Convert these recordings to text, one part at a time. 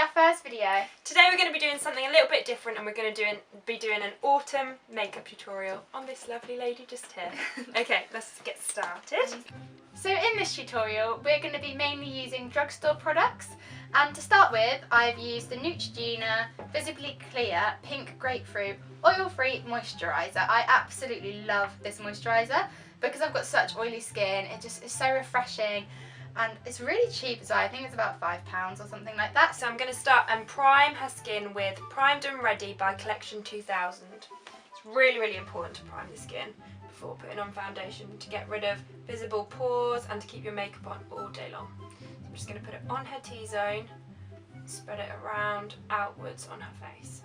our first video. Today we're going to be doing something a little bit different, and we're going to be doing an autumn makeup tutorial on this lovely lady just here. Okay, let's get started. So in this tutorial we're going to be mainly using drugstore products, and to start with I've used the Neutrogena Visibly Clear Pink Grapefruit Oil-Free Moisturiser. I absolutely love this moisturiser because I've got such oily skin. It just is so refreshing. And it's really cheap as well. I think it's about £5 or something like that. So I'm going to start and prime her skin with Primed and Ready by Collection 2000. It's really, really important to prime the skin before putting on foundation to get rid of visible pores and to keep your makeup on all day long. So I'm just going to put it on her T-zone, spread it around outwards on her face.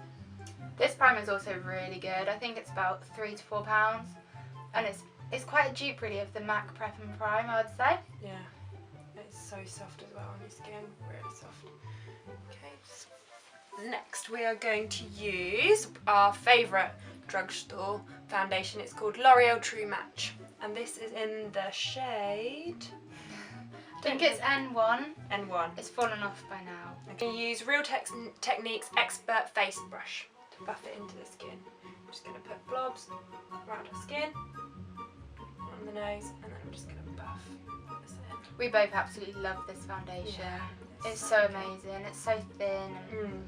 This primer is also really good. I think it's about £3 to £4, and it's quite a dupe really of the MAC Prep and Prime, I would say. Yeah. It's so soft as well on your skin, really soft. Okay. Next we are going to use our favourite drugstore foundation. It's called L'Oreal True Match, and this is in the shade... I think it's N1. N1. It's fallen off by now. I'm going to use Real Techniques Expert Face Brush to buff it into the skin. I'm just going to put blobs around her skin, on the nose, and then I'm just going to buff this in. We both absolutely love this foundation. Yeah, it's so amazing. It's so thin. And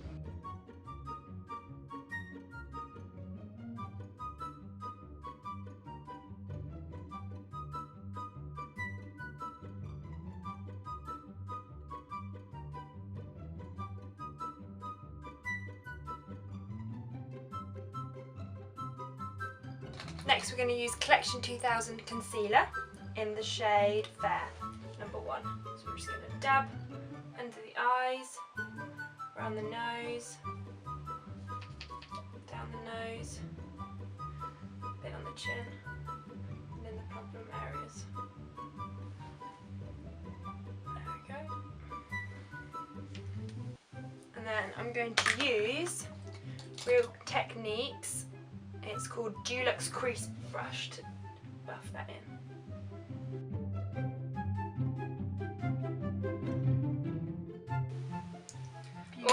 Next we're going to use Collection 2000 Concealer in the shade Fair, number 1. So we're just going to dab under the eyes, around the nose, down the nose, a bit on the chin, and in the problem areas. There we go. And then I'm going to use Real Techniques. It's called Dulux Crease Brush to buff that in.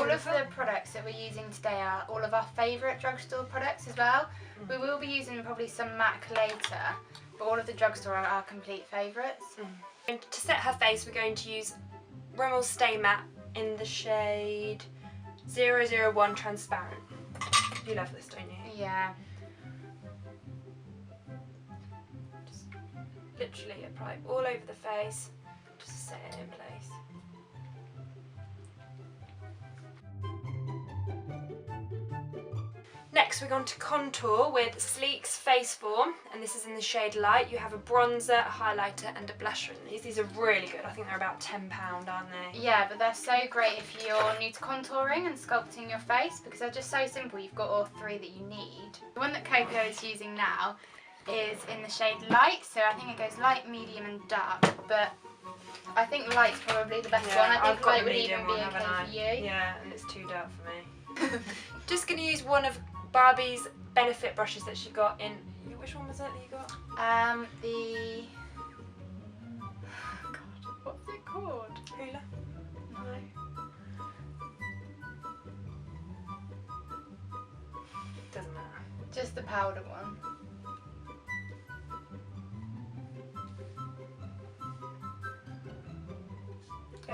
all of the products that we're using today are all of our favourite drugstore products as well. We will be using probably some MAC later, but all of the drugstore are our complete favourites. And to set her face we're going to use Rimmel Stay Matte in the shade 001 Transparent. You love this, don't you? Yeah. Just literally apply it all over the face, just to set it in place. Next we're going to contour with Sleek's Face Form, and this is in the shade Light. You have a bronzer, a highlighter and a blusher in these. These are really good. I think they're about £10, aren't they? Yeah, but they're so great if you're new to contouring and sculpting your face because they're just so simple. You've got all three that you need. The one that Coco is using now is in the shade Light, so I think it goes light, medium and dark, but I think Light's probably the best one. I think Light would even be okay for you. Yeah, and it's too dark for me. Just going to use one of Barbie's Benefit brushes that she got in... Which one was it that you got? The... God, what's it called? Hula? No. Doesn't matter. Just the powder one.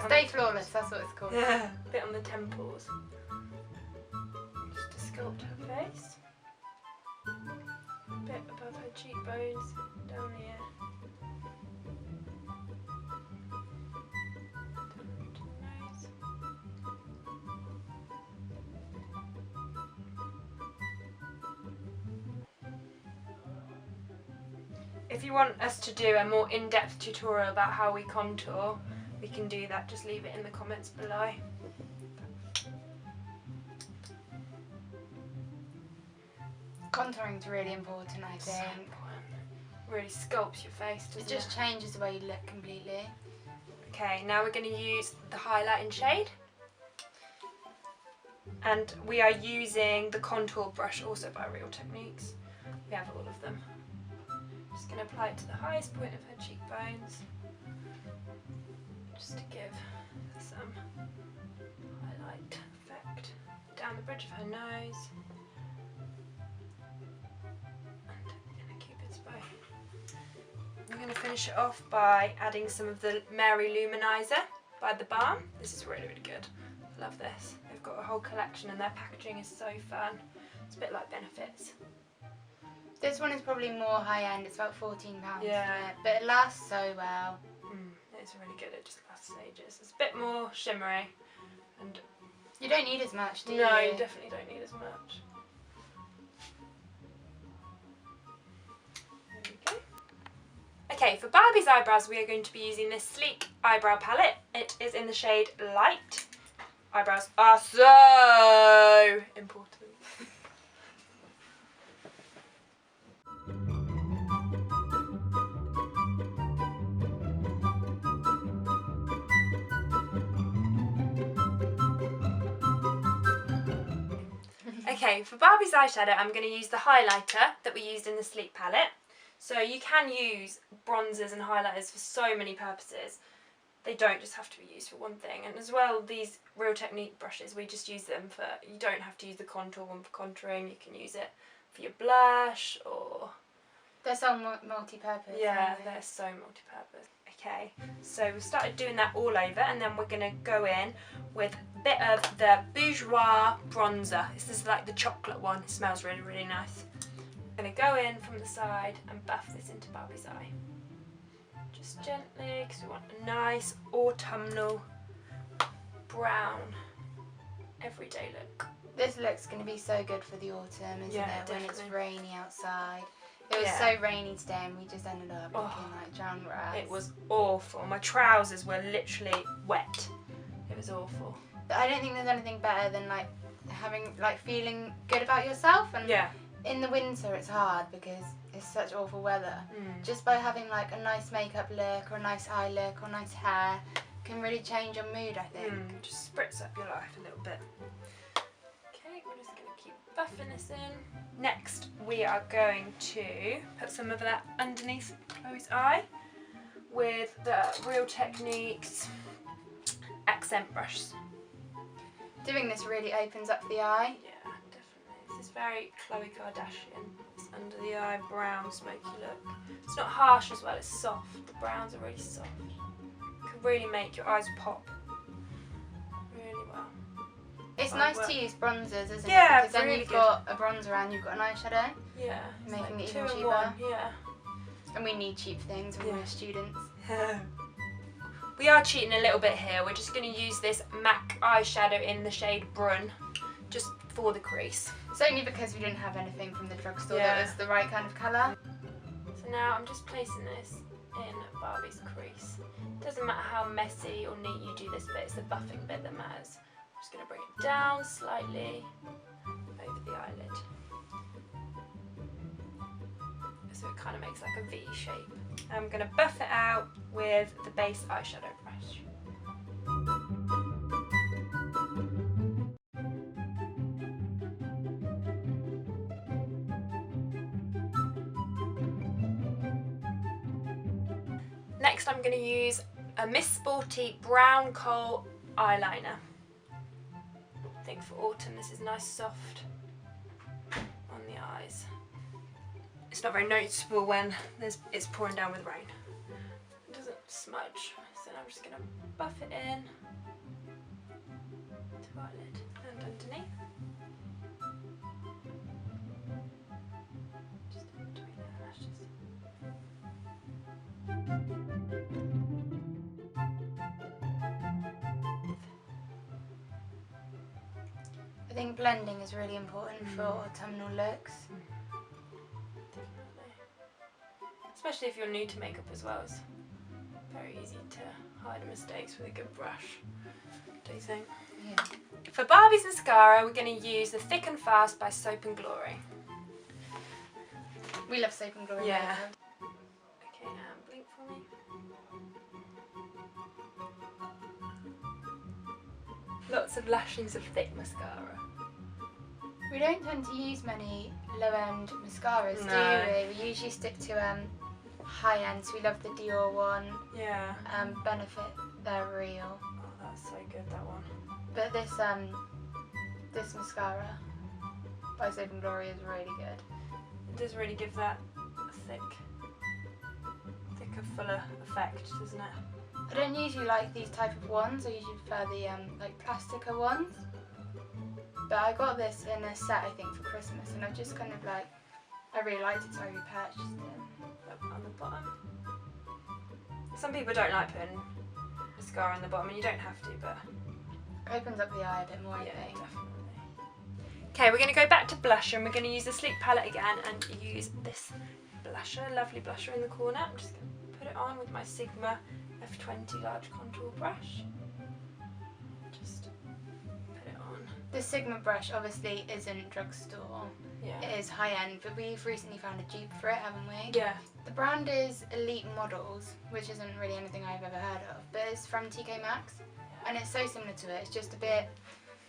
Stay Flawless, that's what it's called. Yeah, a bit on the temples. Just to sculpt her face. A bit above her cheekbones, down the ear. Down to the nose. If you want us to do a more in-depth tutorial about how we contour, we can do that. Just leave it in the comments below. Contouring is really important, I think. So important. Really sculpts your face, doesn't it? It just changes the way you look completely. Okay, now we're going to use the highlighting shade. And we are using the contour brush, also by Real Techniques. We have all of them. Just going to apply it to the highest point of her cheekbones, just to give some highlight bridge of her nose. And in a Cupid's bow. I'm going to finish it off by adding some of the Mary Luminizer by The Balm. This is really, really good. I love this. They've got a whole collection and their packaging is so fun. It's a bit like Benefits. This one is probably more high end. It's about £14, Yeah. but it lasts so well. It's really good. It just lasts ages. It's a bit more shimmery, and you don't need as much, do you? No, you definitely don't need as much. There we go. Okay, for Barbie's eyebrows, we are going to be using this sleek eyebrow palette. It is in the shade Light. Eyebrows are so important. Okay, for Barbie's eyeshadow, I'm going to use the highlighter that we used in the Sleek palette. So you can use bronzers and highlighters for so many purposes. They don't just have to be used for one thing. And as well, these Real Technique brushes, we just use them for, you don't have to use the contour one for contouring. You can use it for your blush or... They're so multi-purpose. Yeah, they're so multi-purpose. Okay, so we've started doing that all over, and then we're going to go in with a bit of the Bourjois bronzer. This is like the chocolate one. It smells really, really nice. I'm going to go in from the side and buff this into Barbie's eye. Just gently, because we want a nice autumnal brown everyday look. This look's going to be so good for the autumn, isn't it? When it's rainy outside. It was so rainy today and we just ended up looking like drowned rats. It was awful. My trousers were literally wet. It was awful. But I don't think there's anything better than like having feeling good about yourself, and in the winter it's hard because it's such awful weather. Just by having like a nice makeup look or a nice eye look or nice hair can really change your mood, I think. Just spritz up your life a little bit. Okay, we're just going to keep buffing this in. Next, we are going to put some of that underneath Chloe's eye with the Real Techniques accent brush. Doing this really opens up the eye. Yeah, definitely. This is very Khloe Kardashian. It's under the eye, brown, smoky look. It's not harsh as well, it's soft. The browns are really soft. It can really make your eyes pop really well. It's nice to use bronzers, isn't it? Yeah, because then you've got a bronzer and you've got an eyeshadow. Yeah. Making it two even in cheaper. one, yeah. And we need cheap things when we're students. We are cheating a little bit here. We're just going to use this MAC eyeshadow in the shade Brun, just for the crease. It's only because we didn't have anything from the drugstore that was the right kind of colour. So now I'm just placing this in Barbie's crease. Doesn't matter how messy or neat you do this bit, it's the buffing bit that matters. I'm just going to bring it down slightly over the eyelid. So it kind of makes like a V shape. I'm going to buff it out with the base eyeshadow brush. Next I'm going to use a Miss Sporty Brown Coal eyeliner. I think for autumn this is nice soft on the eyes. It's not very noticeable when it's pouring down with rain. It doesn't smudge, so I'm just going to buff it in to eyelid and underneath. Just in between the lashes. I think blending is really important for autumnal looks. Especially if you're new to makeup as well, it's very easy to hide mistakes with a good brush, do you think? Yeah. For Barbie's mascara, we're going to use the Thick and Fast by Soap and Glory. We love Soap and Glory. Yeah. makeup. Okay, and blink for me. Lots of lashings of thick mascara. We don't tend to use many low-end mascaras, do we? We usually stick to high-end, so we love the Dior one. Yeah. Benefit, they're real. Oh, that's so good, that one. But this This mascara by Saving Glory is really good. It does really give that thicker, fuller effect, doesn't it? I don't usually like these type of ones. I usually prefer the like plasticer ones. But I got this in a set, I think, for Christmas, and I just kind of like, I really liked it, so I repurchased it. Up on the bottom. Some people don't like putting mascara on the bottom, and you don't have to, but It opens up the eye a bit more, I yeah, think. definitely. Okay, we're going to go back to blusher, and we're going to use the Sleek palette again and use this blusher, lovely blusher in the corner. I'm just going to put it on with my Sigma F20 large contour brush. Just put it on. The Sigma brush obviously isn't drugstore. Yeah. It is high end, but we've recently found a dupe for it, haven't we? Yeah. The brand is Elite Models, which isn't really anything I've ever heard of, but it's from TK Maxx, and it's so similar to it. It's just a bit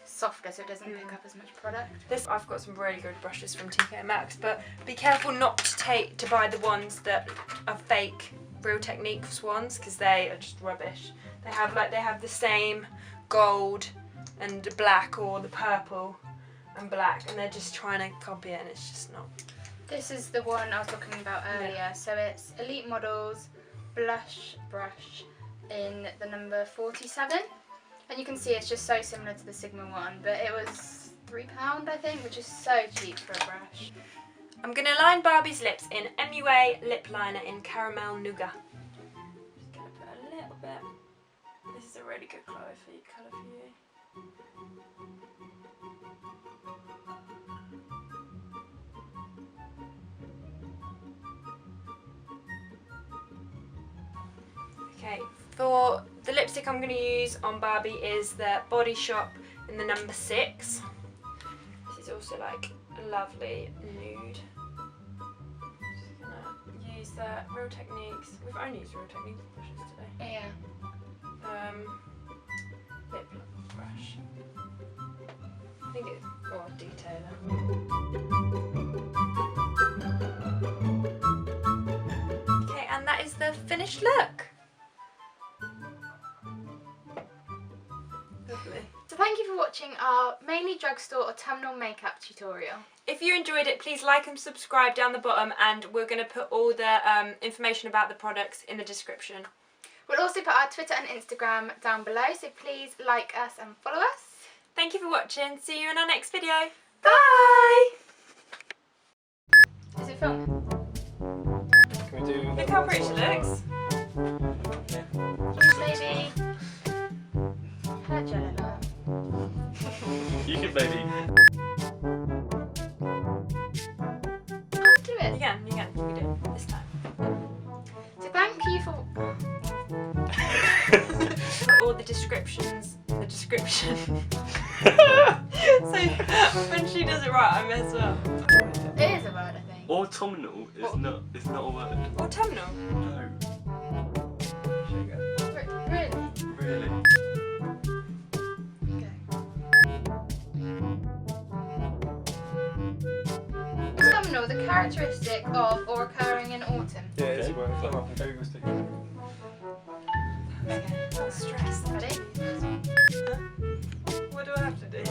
softer, so it doesn't pick up as much product. I've got some really good brushes from TK Maxx, but be careful not to buy the ones that are fake Real Techniques ones, because they are just rubbish. They have the same gold and black, or the purple and black, and they're just trying to copy it, and it's just not. This is the one I was talking about earlier. Yeah. So it's Elite Models blush brush in the number 47, and you can see it's just so similar to the Sigma one, but it was £3, I think, which is so cheap for a brush. I'm going to line Barbie's lips in MUA lip liner in Caramel Nougat. Just going to put a little bit. This is a really good colour for you. Okay, for the lipstick I'm going to use on Barbie is the Body Shop in the number 6. This is also like a lovely nude. Just going to use the Real Techniques. We've only used Real Techniques brushes today. Yeah. Lip brush. I think it's detailer. Okay, and that is the finished look. Lovely. So thank you for watching our mainly drugstore autumnal makeup tutorial. If you enjoyed it, please like and subscribe down the bottom, and we're going to put all the information about the products in the description. We'll also put our Twitter and Instagram down below, so please like us and follow us. Thank you for watching. See you in our next video. Bye! Is it filming? Can we do? Look how pretty she looks. Maybe her jello. You can maybe. I'll do it. You can do it this time. So thank you for... All the descriptions, the description. So when she does it right, I mess up. It is a word, I think. Autumnal is not. It's not a word. Autumnal. No. Really? Really. Autumnal, the characteristic of or occurring in autumn. Yeah, it's a word. Come on, Google stick. Okay. I'm stressed. Ready? What do I have to do?